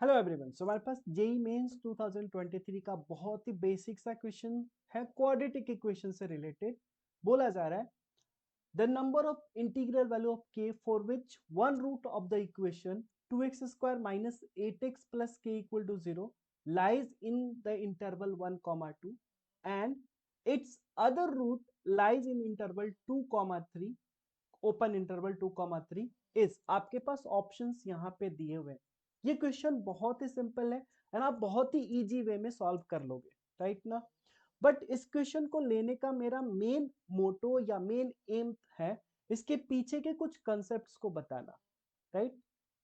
Hello everyone, सो हमारे पास JEE mains 2023 का बहुत ही बेसिक सा क्वेश्चन है क्वाड्रेटिक इक्वेशन से रिलेटेड। बोला जा रहा है the number of integral value of k for which one root of the equation 2x square minus 8x plus k equal to 0 lies in the interval 1, 2 and its other root lies in interval 2, 3 open interval 2, 3 is. आपके पास options यहाँ पे दिए हुए हैं। ये question बहुत ही simple है and आप बहुत ही इजी वे में सॉल्व कर लोगे, राइट ना। बट इस क्वेश्चन को लेने का मेरा मेन मोटो या मेन एम है इसके पीछे के कुछ कंसेप्ट्स को बताना, राइट।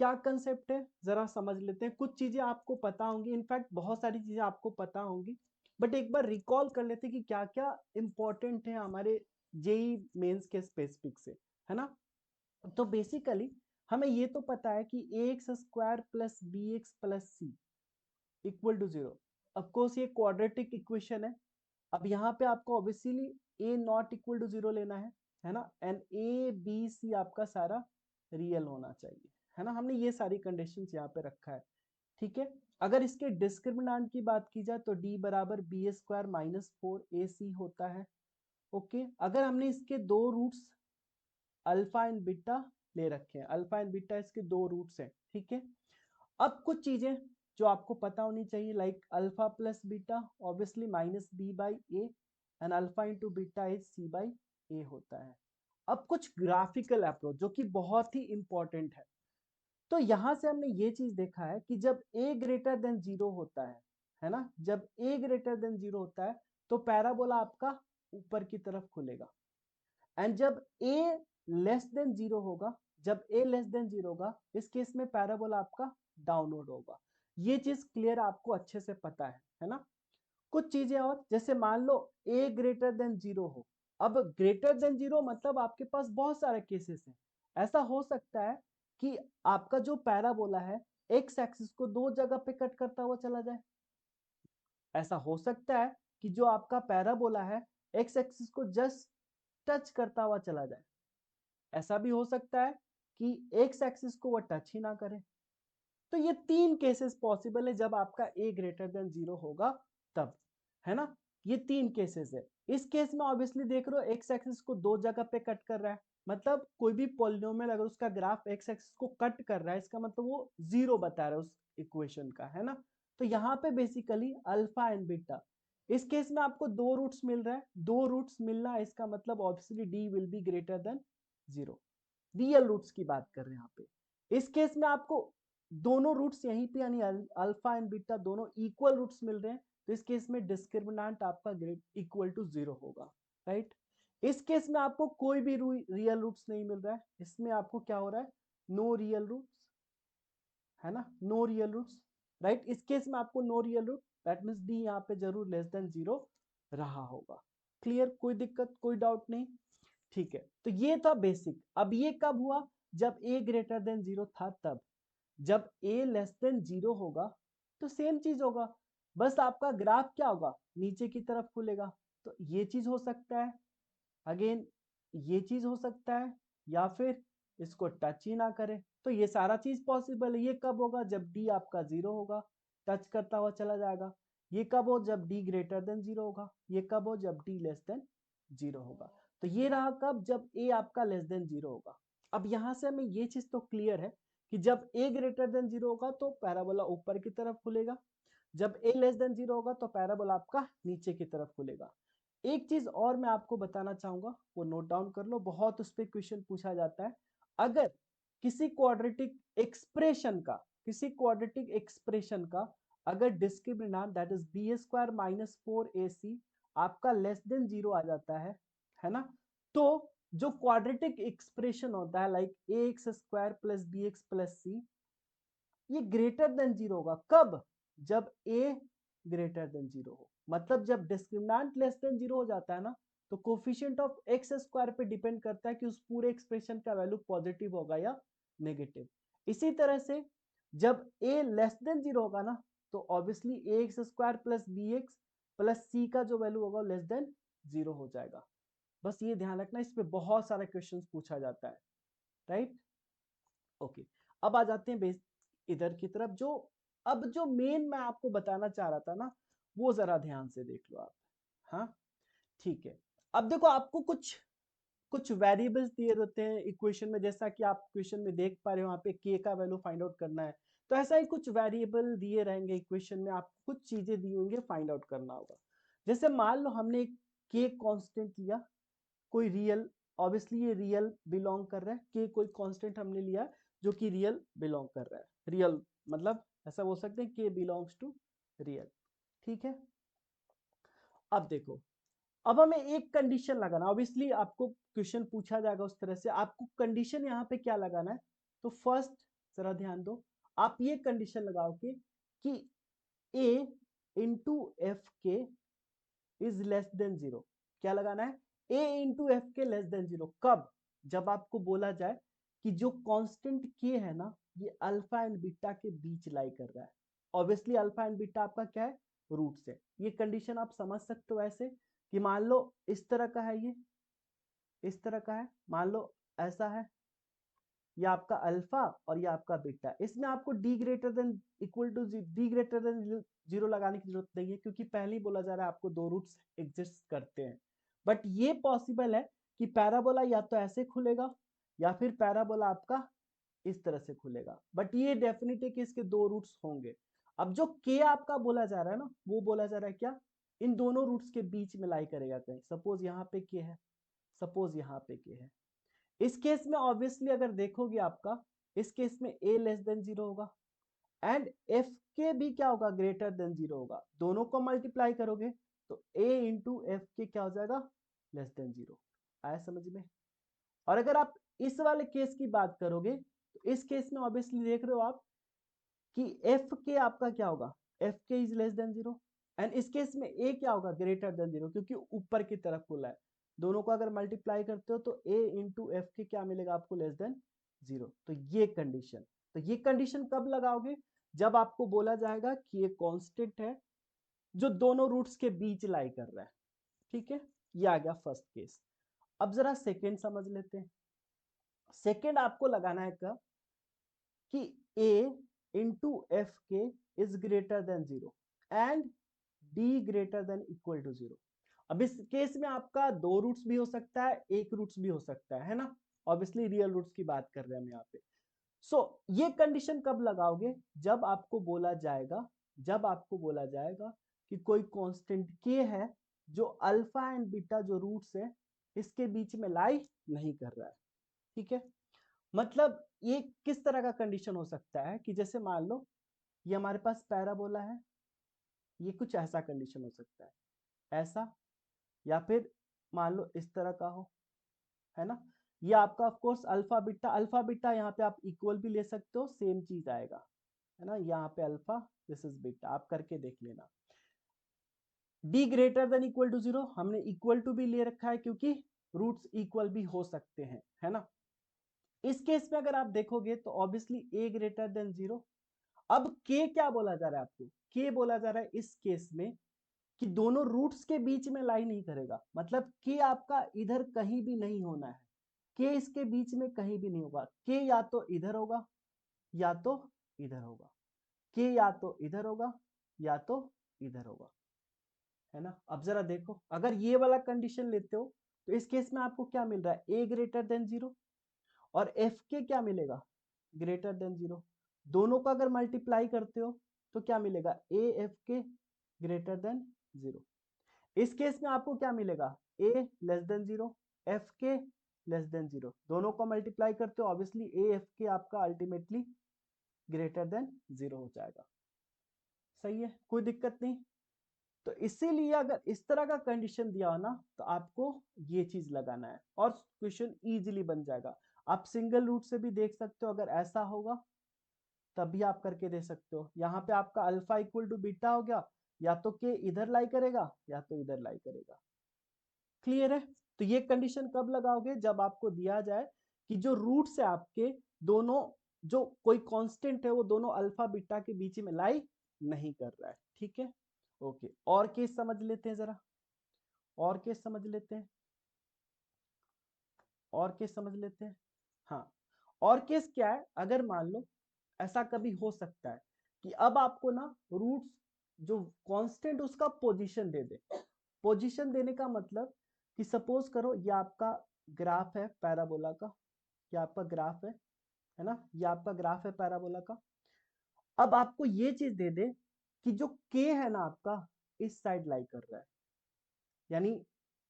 क्या कंसेप्ट है जरा समझ लेते हैं। कुछ चीजें आपको पता होंगी, इनफैक्ट बहुत सारी चीजें आपको पता होंगी, बट एक बार रिकॉल कर लेते हैं कि क्या क्या इंपॉर्टेंट है हमारे जेई मेंस के स्पेसिफिक से, है ना। तो बेसिकली हमें ये तो पता है कि a x square plus B x plus C equal to 0। Of course ये क्वाड्रेटिक इक्वेशन है। अब यहाँ पे आपको obviously a not equal to 0 लेना है ना। एंड ए बी सी आपका सारा रियल होना चाहिए, है ना। हमने ये सारी कंडीशंस यहाँ पे रखा है, ठीक है। अगर इसके डिस्क्रिमिनेंट की बात की जाए तो डी बराबर बी स्क्वायर माइनस 4ac होता है। ओके, अगर हमने इसके दो रूट्स अल्फा एंड बीटा ले रखे हैं, अल्फा एंड बीटा इसके दो रूट्स हैं, ठीक है। अब कुछ चीजें जो आपको पता होनी चाहिए, like alpha plus beta obviously minus b by a and alpha into beta is c by a होता है। अब कुछ ग्राफिकल अप्रोच जो कि बहुत ही इंपॉर्टेंट है। तो यहां से हमने ये चीज देखा है कि जब ए ग्रेटर देन जीरो होता है ना, जब ए ग्रेटर देन जीरो होता है तो पैराबोला आपका ऊपर की तरफ खुलेगा। एंड जब ए लेस देन जीरो होगा, जब ए लेस देन जीरो होगा, इस केस में पैराबोला आपका डाउनवर्ड होगा। ये चीज क्लियर आपको अच्छे से पता है ना। कुछ चीजें और, जैसे मान लो ए ग्रेटर देन जीरो हो। अब ग्रेटर देन जीरो मतलब आपके पास बहुत सारे केसेस हैं। ऐसा हो सकता है कि आपका जो पैराबोला है एक्स एक्सिस को दो जगह पे कट करता हुआ चला जाए। ऐसा हो सकता है कि जो आपका पैराबोला है एक्स एक्सिस को जस्ट टच करता हुआ चला जाए। ऐसा भी हो सकता है कि एक्स एक्सिस को वो टच ही ना करे। तो ये तीन केसेस पॉसिबल है जब आपका ए ग्रेटर देन जीरो होगा तब, है ना। ये तीन केसेस है। इस केस में ऑब्वियसली देख रहे हो एक्स एक्सिस को दो जगह पे कट कर रहा है, मतलब कोई भी पॉलिनोमियल अगर उसका ग्राफ एक्स एक्सिस को कट कर रहा है इसका मतलब वो जीरो बता रहा है उस इक्वेशन का, है ना। तो यहाँ पे बेसिकली अल्फा एंड बीटा, इस केस में आपको दो रूट्स मिल रहा है, दो रूट्स मिलना है इसका मतलब obviously D will be greater than zero. Real roots की बात कर रहे हैं यहाँ पे। इस केस में आपको दोनों रूट्स यहीं पे यानी अल्फा एंड बीटा दोनों इक्वल रूट्स मिल रहे हैं, तो इस केस में डिस्क्रिमिनेंट आपका इक्वल टू जीरो होगा, राइट। इस केस में आपको कोई भी रियल रूट्स नहीं मिल रहा है, इसमें आपको क्या हो रहा है, नो रियल रूट्स, है ना, नो रियल रूट्स, राइट। इस केस में आपको no real root, that means D यहाँ पे जरूर लेस देन जीरो रहा होगा। क्लियर, कोई दिक्कत कोई डाउट नहीं, ठीक है। तो ये था बेसिक। अब ये कब हुआ, जब ए ग्रेटर देन जीरो था तब। जब ए लेस देन जीरो होगा तो सेम चीज होगा, बस आपका ग्राफ क्या होगा, नीचे की तरफ खुलेगा। तो ये चीज हो सकता है, अगेन ये चीज हो सकता है, या फिर इसको टच ही ना करे। तो ये सारा चीज पॉसिबल है। ये कब होगा, जब डी आपका जीरो होगा, टच करता हुआ चला जाएगा। ये कब हो, जब डी ग्रेटर देन जीरो होगा। ये कब हो, जब डी लेस देन जीरो होगा। तो ये रहा कब, जब ए आपका लेस देन जीरो होगा। अब यहां से हमें ये चीज तो क्लियर है कि जब ए ग्रेटर देन जीरो होगा तो पैराबोला ऊपर की तरफ खुलेगा, जब ए लेस देन जीरो होगा तो पैराबोला आपका नीचे की तरफ खुलेगा। एक चीज और मैं आपको बताना चाहूंगा, वो नोट डाउन कर लो, बहुत उस पर क्वेश्चन पूछा जाता है। अगर किसी क्वाड्रेटिक एक्सप्रेशन का, किसी क्वाड्रेटिक एक्सप्रेशन का अगर discriminant that is B square minus 4ac आपका लेस देन जीरो आ जाता है ना, तो जो क्वाड्रेटिक एक्सप्रेशन होता है like a x square plus B x plus c, ये ग्रेटर देन जीरो होगा कब, जब ए ग्रेटर देन जीरो हो। मतलब जब डिस्क्रिमिनेंट लेस देन जीरो हो जाता है ना, तो कोफिशिएंट ऑफ एक्स स्क्वायर पे डिपेंड करता है कि उस पूरे एक्सप्रेशन का वैल्यू पॉजिटिव होगा या नेगेटिव। इसी तरह से जब ए लेस देन जीरो होगा ना, तो obviously a x square plus B x plus c का जो वैल्यू होगा लेस देन जीरो हो जाएगा। बस ये ध्यान रखना, इस पे बहुत सारे क्वेश्चन पूछा जाता है, राइट। ओके, अब आ जाते हैं इधर की तरफ, जो अब जो मेन मैं आपको बताना चाह रहा था ना, वो जरा ध्यान से देख लो आप। हाँ ठीक है, अब देखो आपको कुछ कुछ वेरिएबल्स दिए रहते हैं इक्वेशन में, जैसा कि आप इक्वेशन में देख पा रहे हो, वहां पे k का वैल्यू फाइंड आउट करना है। तो ऐसा ही कुछ वेरिएबल दिए रहेंगे इक्वेशन में, आपको कुछ चीजें दी होंगी फाइंड आउट करना होगा। जैसे मान लो हमने एक k कांस्टेंट लिया, कोई रियल, ऑब्वियसली ये रियल बिलोंग कर रहा है, k कोई कांस्टेंट हमने लिया जो कि रियल बिलोंग कर रहा है, रियल मतलब ऐसा बोल सकते हैं k बिलोंग्स टू रियल। ठीक है, अब देखो, अब हमें एक कंडीशन लगाना, ऑब्वियसली आपको क्वेश्चन पूछा जाएगा उस तरह से, आपको कंडीशन यहाँ पे क्या लगाना है। तो फर्स्ट जरा ध्यान दो, आप ये कंडीशन लगाओगे कि a into F K is less than zero. क्या लगाना है, a इंटू एफ के लेस देन जीरो। कब, जब आपको बोला जाए कि जो कांस्टेंट k है ना, ये अल्फा एंड बीटा के बीच लाई कर रहा है। ऑब्वियसली अल्फा एंड बीटा आपका क्या है, रूट से। ये कंडीशन आप समझ सकते हो ऐसे कि मान लो इस तरह का है, ये इस तरह का है, मान लो ऐसा है, ये आपका अल्फा और ये आपका बीटा। इसमें आपको D greater than equal to D greater than zero लगाने की जरूरत नहीं है, क्योंकि पहले ही बोला जा रहा है आपको दो रूट्स एग्जिस्ट करते हैं। बट ये पॉसिबल है कि पैराबोला या तो ऐसे खुलेगा या फिर पैराबोला आपका इस तरह से खुलेगा, बट ये डेफिनेट है कि इसके दो रूट्स होंगे। अब जो के आपका बोला जा रहा है ना, वो बोला जा रहा है क्या, इन दोनों रूट्स के बीच में लाई करेगा कहीं। सपोज यहाँ पे के है, सपोज यहाँ पे के है। इस केस में ऑब्वियसली अगर देखोगे आपका, इस केस में a लेस देन जीरो होगा एंड एफ के भी क्या होगा, ग्रेटर देन जीरो होगा। दोनों को मल्टीप्लाई करोगे तो a इंटू एफ के क्या हो जाएगा, लेस देन जीरो। आया समझ में। और अगर आप इस वाले केस की बात करोगे तो इस केस में ऑब्वियसली देख रहे हो आप कि एफ के आपका क्या होगा, F K is less then zero and इस केस में ए क्या होगा, ग्रेटर देन जीरो, क्योंकि ऊपर की तरफ खुला है। दोनों को अगर मल्टीप्लाई करते हो तो ए इंटू एफ के क्या मिलेगा आपको, लेस देन जीरो। तो ये कंडीशन, तो ये कंडीशन कब लगाओगे, जब आपको बोला जाएगा कि ये कांस्टेंट है जो दोनों रूट्स के बीच लाई कर रहा है। ठीक है, ये आ गया फर्स्ट केस। अब जरा सेकेंड समझ लेते हैं। सेकेंड आपको लगाना है क्या कि a into F K is greater than zero and d greater than equal to zero. अब इस केस में आपका दो रूट्स भी हो सकता है, एक रूट्स भी हो सकता है ना। ऑब्वियसली रियल रूट्स की बात कर रहे हैं हम यहाँ पे। सो ये कंडीशन कब लगाओगे, जब आपको बोला जाएगा, जब आपको बोला जाएगा कि कोई कांस्टेंट k है जो अल्फा एंड बीटा जो रूट्स है इसके बीच में लाई नहीं कर रहा है। ठीक है, मतलब ये किस तरह का कंडीशन हो सकता है कि जैसे मान लो ये हमारे पास पैराबोला है, ये कुछ ऐसा कंडीशन हो सकता है, ऐसा, या फिर मान लो इस तरह का हो, है ना। ये आपका ऑफ कोर्स अल्फा बीटा यहाँ पे आप इक्वल भी ले सकते हो, सेम चीज आएगा, है ना। यहाँ पे अल्फा, दिस इज बीटा, आप करके देख लेना। D greater than equal to zero, हमने इक्वल टू भी ले रखा है क्योंकि रूट्स इक्वल भी हो सकते हैं, है ना। इस केस में अगर आप देखोगे तो ऑब्वियसली ए ग्रेटर देन जीरो। अब के क्या बोला जा रहा है आपको, के बोला जा रहा है इस केस में कि दोनों रूट्स के बीच में लाई नहीं करेगा, मतलब के आपका इधर कहीं भी नहीं होना है, के इसके बीच में कहीं भी नहीं होगा। के या तो इधर होगा या तो इधर होगा, के या तो इधर होगा या तो इधर होगा, है ना। अब जरा देखो, अगर ये वाला कंडीशन लेते हो तो इस केस में आपको क्या मिल रहा है, ए ग्रेटर देन जीरो और एफ के क्या मिलेगा, ग्रेटर देन जीरो। दोनों को अगर मल्टीप्लाई करते हो तो क्या मिलेगा, ए एफ के ग्रेटर देन जीरो। इस केस में आपको क्या मिलेगा, ए लेस देन जीरो, एफ के लेस देन जीरो। दोनों को मल्टीप्लाई करते हो, ऑब्वियसली ए एफ के आपका अल्टीमेटली ग्रेटर देन जीरो हो जाएगा। सही है, कोई दिक्कत नहीं। तो इसीलिए अगर इस तरह का कंडीशन दिया हो ना तो आपको ये चीज लगाना है और क्वेश्चन इजीली बन जाएगा। आप सिंगल रूट से भी देख सकते हो, अगर ऐसा होगा तब भी आप करके दे सकते हो। यहाँ पे आपका अल्फा इक्वल टू बीटा हो गया, या तो के इधर लाई करेगा या तो इधर लाई करेगा। क्लियर है। तो ये कंडीशन कब लगाओगे, जब आपको दिया जाए कि जो रूट्स है आपके दोनों, जो कोई कांस्टेंट है वो दोनों अल्फा बीटा के बीच में लाई नहीं कर रहा है। ठीक है, ओके। और केस समझ लेते हैं जरा, और केस समझ लेते हैं, और केस समझ लेते हैं। हाँ, और केस क्या है, अगर मान लो ऐसा कभी हो सकता है कि अब आपको ना रूट्स जो कांस्टेंट उसका पोजीशन दे दे। पोजीशन देने का मतलब कि सपोज करो ये आपका ग्राफ है पैराबोला का, ये आपका ग्राफ है ना, ये आपका ग्राफ है पैराबोला का। अब आपको ये चीज दे दे कि जो के है ना आपका इस साइड लाई कर रहा है, यानी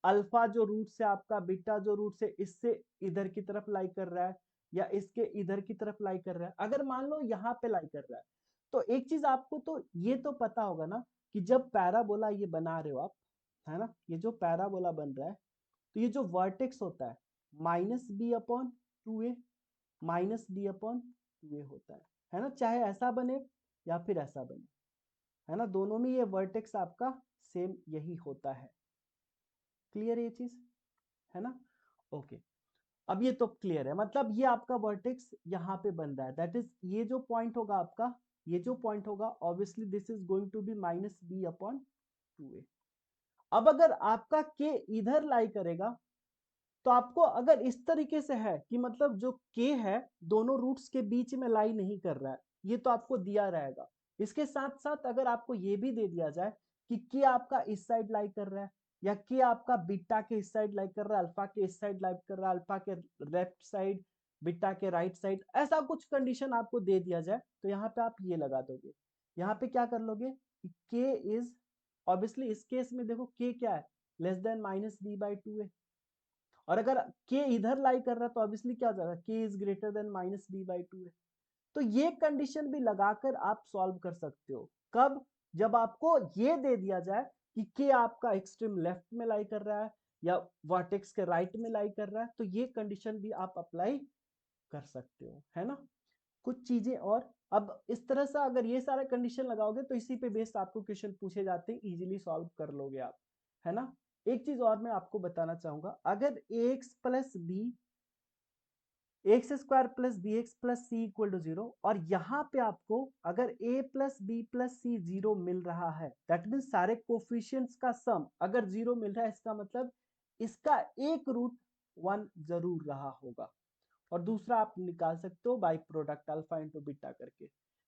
अल्फा जो रूट से आपका, बीटा जो रूट से इससे इधर की तरफ लाई कर रहा है या इसके इधर की तरफ लाई कर रहा है। अगर मान लो यहाँ पे लाई कर रहा है तो एक चीज आपको तो ये तो पता होगा ना कि जब पैराबोला ये बना रहे हो आप, है ना, ये जो पैराबोला बन रहा है तो ये जो वर्टेक्स होता है -b/2a -b/2a होता है ना, चाहे ऐसा बने या फिर ऐसा बने, है ना, दोनों में ये वर्टेक्स आपका सेम यही होता है। क्लियर ये चीज, है ना? ओके, अब ये तो क्लियर है, मतलब ये आपका वर्टेक्स यहाँ पे बन रहा है, दैट इज ये जो पॉइंट होगा आपका, ये जो पॉइंट होगा obviously this is going to be -b/2a। अब अगर आपका के इधर लाई करेगा तो आपको अगर इस तरीके से है कि मतलब जो के है दोनों रूट्स के बीच में लाई नहीं कर रहा है, ये तो आपको दिया रहेगा। इसके साथ साथ अगर आपको ये भी दे दिया जाए कि के आपका इस साइड लाई कर रहा है या के आपका बीटा के इस साइड लाई कर रहा है, अल्फा के इस साइड लाई कर रहा है, अल्फा के लेफ्ट साइड, बीटा के राइट साइड, ऐसा कुछ कंडीशन आपको दे दिया जाए तो यहाँ पे आप ये लगा दोगे। यहाँ पे क्या कर लोगे कि के इज ऑब्वियसली इस केस में देखो के क्या है लेस देन -b/2a, और अगर के इधर लाई कर रहा है तो ऑब्वियसली क्या हो जाएगा के इज ग्रेटर देन -b/2a। तो ये कंडीशन भी लगाकर आप सॉल्व कर सकते हो। कब? जब आपको ये दे दिया जाए कि के आपका एक्सट्रीम लेफ्ट में लाई कर रहा है या वर्टेक्स के राइट में लाई कर रहा है, तो ये कंडीशन भी आप अप्लाई कर सकते हो, है ना। कुछ चीजें और, अब इस तरह से अगर ये सारे कंडीशन लगाओगे तो इसी पे बेस्ड आपको क्वेश्चन पूछे जाते हैं, इजीली सॉल्व कर लोगे आप, है ना। एक चीज और मैं आपको बताना चाहूंगा, अगर ax plus B X square plus B x plus C equal to 0 और यहाँ पे आपको अगर a plus B plus C 0 मिल रहा है, दैट मीन सारे कोफिशिएंट्स का सम अगर 0 मिल रहा है, इसका मतलब इसका एक रूट 1 जरूर रहा होगा। और दूसरा आप निकाल सकते हो by product alpha into beta करके,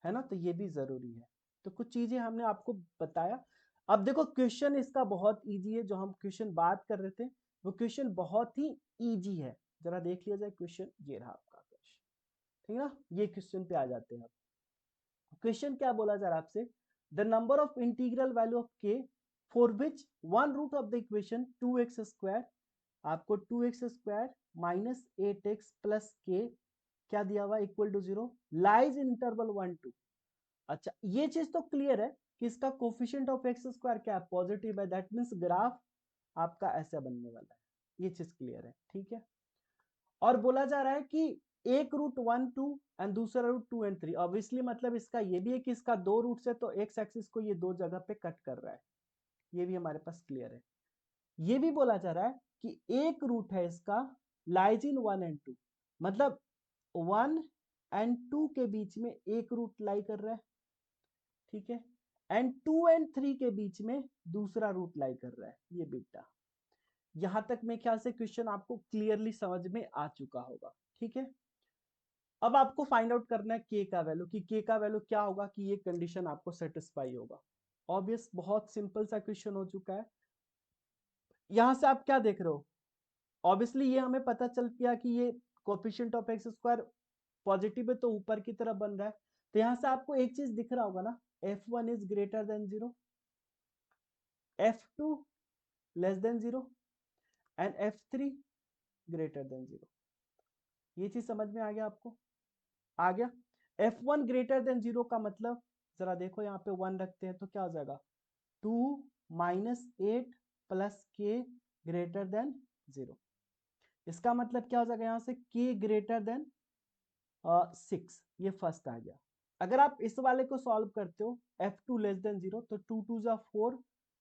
है ना, तो ये भी जरूरी है। तो कुछ चीजें हमने आपको बताया। अब देखो क्वेश्चन इसका बहुत इजी है, जो हम क्वेश्चन बात कर रहे थे वो क्वेश्चन बहुत ही इजी है। जरा देख लिया जाए क्वेश्चन, ये रहा आपका क्वेश्चन, ठीक है ना। ये क्वेश्चन पे आ जाते हैं। क्वेश्चन क्या बोला जा रहा है आपसे, the number of integral value of k for which one root of the equation 2x², आपको 2x² माइनस 8x प्लस के क्या दिया हुआ equal to 0 lies in interval 1-2। अच्छा, ये चीज तो क्लियर है कि इसका कोफिशिएंट ऑफ x² क्या है, पॉजिटिव है, दैट मींस ग्राफ आपका ऐसा बनने वाला है, ये चीज क्लियर है, ठीक है। और बोला जा रहा है कि एक रूट 1-2 एंड दूसरा रूट 2 और 3, ऑब्वियसली मतलब इसका ये भी है कि इसका दो रूट है तो एक्स एक्सिस को ये दो जगह पे कट कर रहा है, ये भी हमारे पास क्लियर है। ये भी बोला जा रहा है कि एक रूट है इसका लाइज इन 1 and 2, मतलब 1 and 2 के बीच में एक रूट लाई कर रहा है, ठीक है, एंड 2 and 3 के बीच में दूसरा रूट लाई कर रहा है, ये बीटा। यहां तक मेरे ख्याल से क्वेश्चन आपको क्लियरली समझ में आ चुका होगा, ठीक है। अब आपको फाइंड आउट करना है के का वैल्यू, कि के का वैल्यू क्या होगा कि ये कंडीशन आपको सेटिस्फाई होगा। ऑब्वियस बहुत सिंपल सा क्वेश्चन हो चुका है। यहां से आप क्या देख रहे हो, ऑब्वियसली ये हमें पता चल गया कि ये कोफिशिएंट ऑफ x² पॉजिटिव है तो ऊपर की तरफ बन रहा है। तो यहां से आपको एक चीज दिख रहा होगा ना, f1 is greater then 0, f2 less than 0 and f3 greater than 0। ये चीज समझ में आ गया आपको? आ गया। f1 ग्रेटर देन 0 का मतलब, जरा देखो यहाँ पे 1 रखते हैं तो क्या हो जाएगा, 2 माइनस 8 प्लस के ग्रेटर देन 0। इसका मतलब क्या हो जाएगा, यहाँ से k ग्रेटर देन 6, ये फर्स्ट आ गया। अगर आप इस वाले को सॉल्व करते हो f2 लेस देन 0 तो 2 2 जा 4,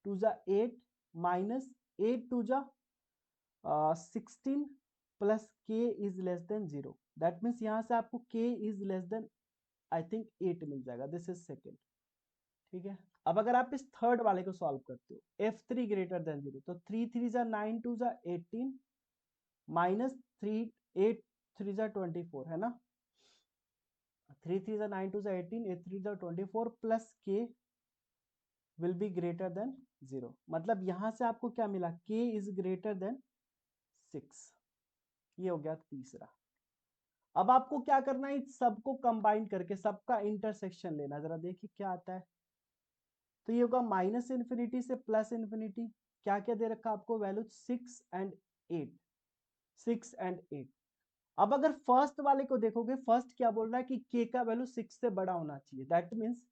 2 जा 8 माइनस 8 2 जा 16 plus k is less than 0, that means यहाँ से आपको k is less than I think 8 मिल जाएगा, दिस इज सेकेंड, ठीक है। अब अगर आप इस थर्ड वाले को सॉल्व करते हो f3 ग्रेटर देन 0 तो 3 3 जा 9 2 जा 18 माइनस 3 8 3 जा 24, है ना। 3 3 is 9 2 is 18, 8 3 is 24 plus k will be greater then 0। मतलब यहां से आपको क्या मिला, k इज ग्रेटर देन 6। ये हो गया तीसरा। अब आपको क्या करना है, सबको कंबाइन करके सबका इंटरसेक्शन लेना। जरा देखिए क्या आता है। तो ये होगा माइनस इन्फिनिटी से प्लस इन्फिनिटी। क्या क्या दे रखा आपको वैल्यू, 6 एंड 8, 6 एंड 8। अब अगर फर्स्ट वाले को देखोगे, फर्स्ट क्या बोल रहा है कि k का वैल्यू 6 से बड़ा होना चाहिए। दैट मीन्स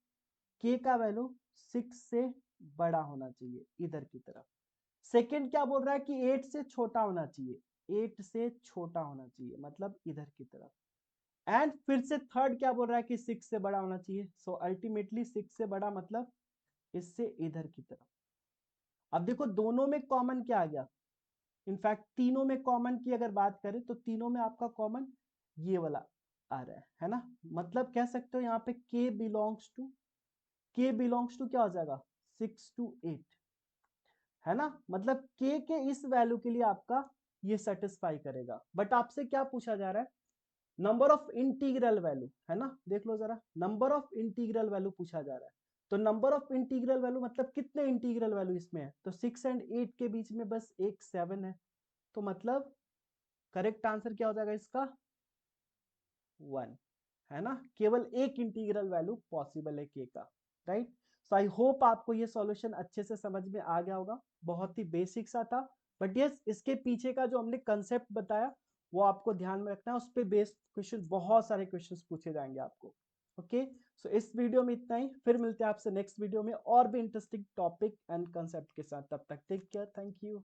k का वैल्यू 6 से बड़ा होना चाहिए इधर की तरफ। सेकंड क्या बोल रहा है कि 8 से छोटा होना चाहिए, 8 से छोटा होना चाहिए मतलब इधर की तरफ। एंड फिर से थर्ड क्या बोल रहा है कि 6 से बड़ा होना चाहिए। सो अल्टीमेटली 6 से बड़ा मतलब इससे इधर की तरफ। अब देखो दोनों में कॉमन क्या आ गया, इनफैक्ट तीनों में कॉमन की अगर बात करें तो तीनों में आपका कॉमन ये वाला आ रहा है ना। मतलब कह सकते हो यहाँ पे k बिलोंग्स टू क्या हो जाएगा, 6 to 8, है ना। मतलब k के इस वैल्यू के लिए आपका ये सेटिस्फाई करेगा। बट आपसे क्या पूछा जा रहा है, नंबर ऑफ इंटीग्रल वैल्यू, है ना। देख लो जरा, नंबर ऑफ इंटीग्रल वैल्यू पूछा जा रहा है। तो नंबर ऑफ इंटीग्रल वैल्यू मतलब कितने इंटीग्रल वैल्यू इसमें है, तो 6 एंड 8 के बीच में बस एक 7 है। तो मतलब करेक्ट आंसर क्या हो जाएगा इसका, 1, है ना। केवल एक इंटीग्रल वैल्यू पॉसिबल है k का, राइट। सो आई होप आपको ये सॉल्यूशन अच्छे से समझ में आ गया होगा। बहुत ही बेसिक सा था, बट यस इसके पीछे का जो हमने कंसेप्ट बताया वो आपको ध्यान में रखना है। उस पर बेस्ड क्वेश्चन, बहुत सारे क्वेश्चंस पूछे जाएंगे आपको। ओके, सो इस वीडियो में इतना ही। फिर मिलते हैं आपसे नेक्स्ट वीडियो में और भी इंटरेस्टिंग टॉपिक एंड कंसेप्ट के साथ। तब तक टेक केयर, थैंक यू।